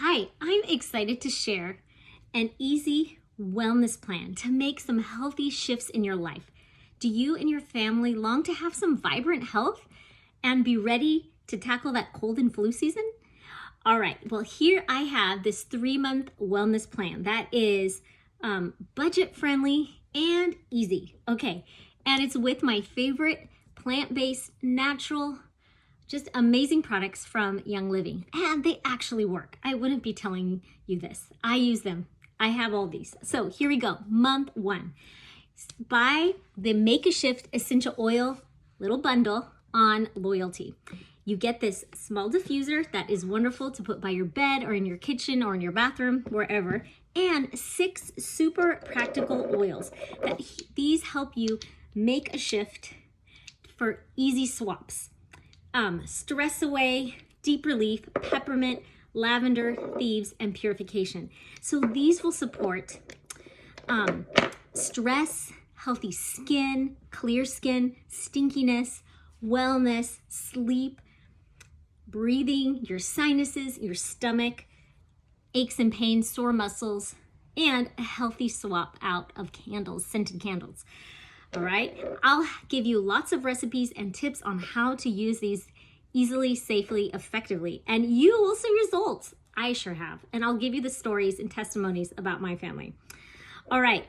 Hi, I'm excited to share an easy wellness plan to make some healthy shifts in your life. Do you and your family long to have some vibrant health and be ready to tackle that cold and flu season? All right, well, here I have this 3-month wellness plan that is budget friendly and easy. Okay, and it's with my favorite plant-based, natural, just amazing products from Young Living, and they actually work. I wouldn't be telling you this. I use them. I have all these. So here we go. Month 1. Buy the Make a Shift essential oil little bundle on loyalty. You get this small diffuser that is wonderful to put by your bed or in your kitchen or in your bathroom, wherever, and 6 super practical oils. These help you make a shift for easy swaps. Stress away, deep relief, peppermint, lavender, thieves, and purification. So these will support stress, healthy skin, clear skin, stinkiness, wellness, sleep, breathing, your sinuses, your stomach, aches and pains, sore muscles, and a healthy swap out of candles, scented candles. All right, I'll give you lots of recipes and tips on how to use these easily, safely, effectively, and you will see results. I sure have, and I'll give you the stories and testimonies about my family. All right,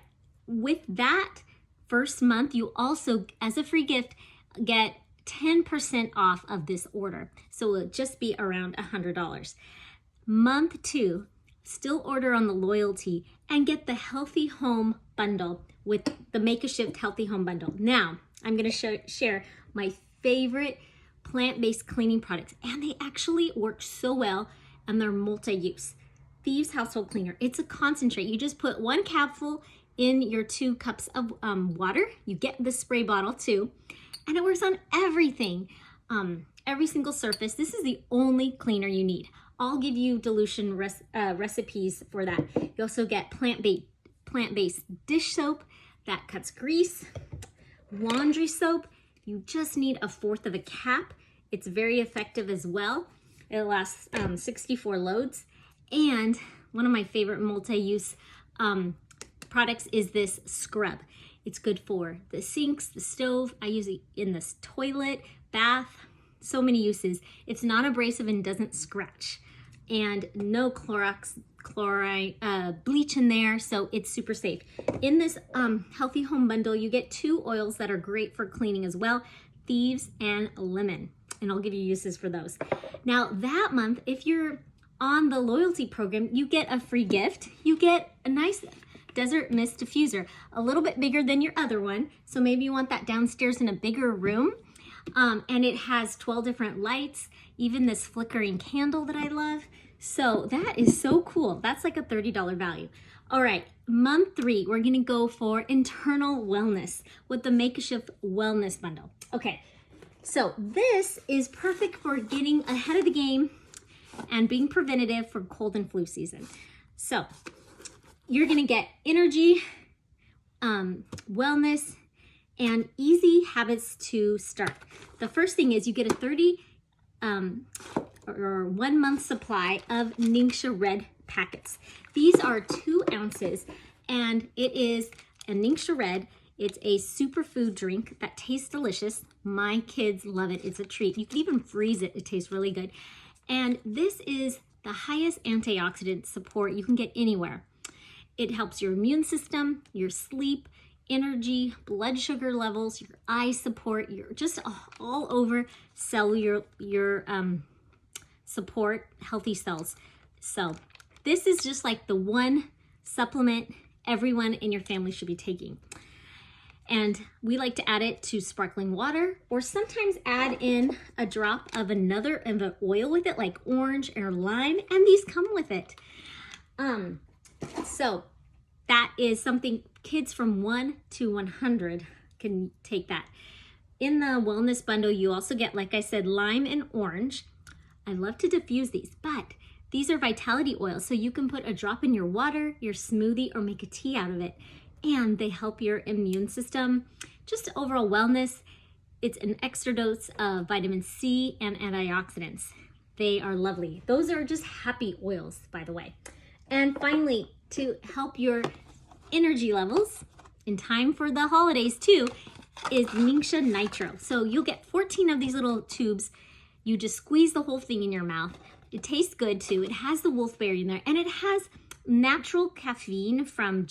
with that first month, you also, as a free gift, get 10% off of this order. So it'll just be around $100. Month 2, still order on the loyalty and get the Healthy Home Bundle with the Make a Shift Healthy Home Bundle. Now, I'm gonna share my favorite plant-based cleaning products, and they actually work so well, and they're multi-use. Thieves Household Cleaner. It's a concentrate. You just put 1 capsule in your 2 cups of water. You get the spray bottle too, and it works on everything, every single surface. This is the only cleaner you need. I'll give you dilution recipes for that. You also get plant-based dish soap that cuts grease, laundry soap. You just need 1/4 of a cap. It's very effective as well. It lasts 64 loads. And one of my favorite multi-use products is this scrub. It's good for the sinks, the stove. I use it in this toilet, bath, so many uses. It's non abrasive and doesn't scratch. And no chloride, bleach in there, so it's super safe. In this Healthy Home Bundle, you get 2 oils that are great for cleaning as well, Thieves and Lemon, and I'll give you uses for those. Now that month, if you're on the loyalty program, you get a free gift. You get a nice Desert Mist diffuser, a little bit bigger than your other one, so maybe you want that downstairs in a bigger room. And it has 12 different lights, even this flickering candle that I love. So that is so cool. That's like a $30 value. All right, month 3, we're gonna go for internal wellness with the Make a Shift Wellness Bundle. Okay, so this is perfect for getting ahead of the game and being preventative for cold and flu season. So you're gonna get energy, wellness, and easy habits to start. The first thing is you get a 1 month supply of Ningxia Red packets. These are 2 ounces, and it is a Ningxia Red. It's a superfood drink that tastes delicious. My kids love it. It's a treat. You can even freeze it. It tastes really good. And this is the highest antioxidant support you can get anywhere. It helps your immune system, your sleep, energy, blood sugar levels, your eye support, your just all over cellular support, healthy cells. So this is just like the one supplement everyone in your family should be taking. And we like to add it to sparkling water, or sometimes add in a drop of another oil with it, like orange or lime, and these come with it. So that is something kids from 1 to 100 can take that. In the wellness bundle, you also get, like I said, lime and orange. I love to diffuse these, but these are vitality oils, so you can put a drop in your water, your smoothie, or make a tea out of it. And they help your immune system, just overall wellness. It's an extra dose of vitamin C and antioxidants. They are lovely. Those are just happy oils, by the way. And finally, to help your energy levels in time for the holidays too, is Ningxia Nitro. So you'll get 14 of these little tubes. You just squeeze the whole thing in your mouth. It tastes good too. It has the wolfberry in there, and it has natural caffeine from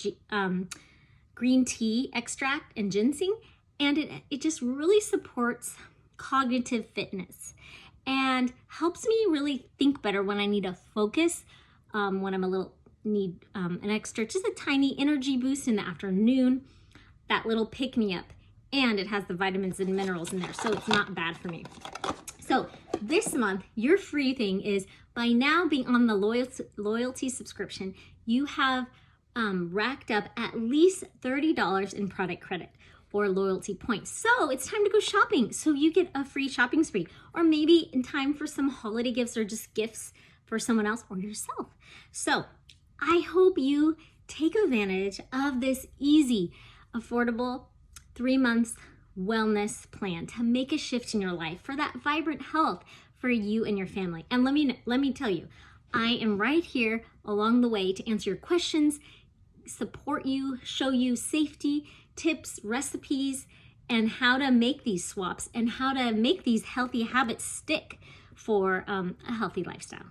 green tea extract and ginseng, and it just really supports cognitive fitness and helps me really think better when I need to focus, when I'm need an extra, just a tiny energy boost in the afternoon, that little pick-me-up. And it has the vitamins and minerals in there, so it's not bad for me. So this month, your free thing is, by now being on the loyalty subscription, you have racked up at least $30 in product credit or loyalty points. So it's time to go shopping. So you get a free shopping spree, or maybe in time for some holiday gifts or just gifts for someone else or yourself. So I hope you take advantage of this easy, affordable 3 months wellness plan to make a shift in your life for that vibrant health for you and your family. And let me tell you, I am right here along the way to answer your questions, support you, show you safety tips, recipes, and how to make these swaps and how to make these healthy habits stick for a healthy lifestyle.